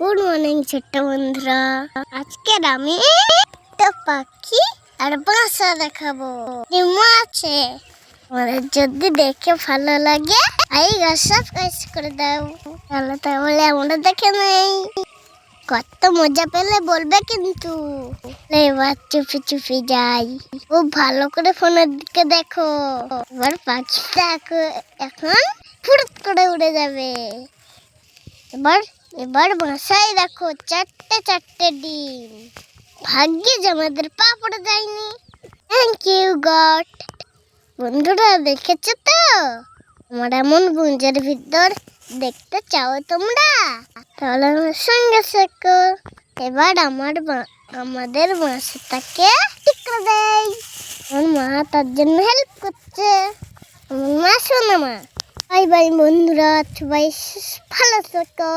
Good morning ছোট্ট বন্ধুরা। আজকের আমি একটা পাখি আর বাসা দেখাবো। ডিমও আছে। আমাদের যদি দেখে ভালো লাগে সাবস্ক্রাইব করে দাও। তাহলে আমরা দেখে নেই। কত মজা পেলে বলবে কিন্তু। এবার চুপি চুপি যাই। খুব ভালো করে ফোনের দিকে দেখো। এবার পাখিটা এখন ফুরুত করে উড়ে যাবে। এবার বাসায় রাখো চারটে ডিম। ভাগ্যে যে আমাদের পা পড়ে যায়নি। Thank you God. বন্ধুরা দেখেছো তো আমার এমন গুঞ্জের ভিতর দেখতে চাও তোমরা? তাহলে আমার সঙ্গে শেখো। এবার আমাদের বাসাটাকে ঠিক করে দেয়। আমার মা তার জন্য হেল্প করছে। আমার মা শোনো মা। বাই বাই বন্ধুরা, সবাই ভালো থেকো।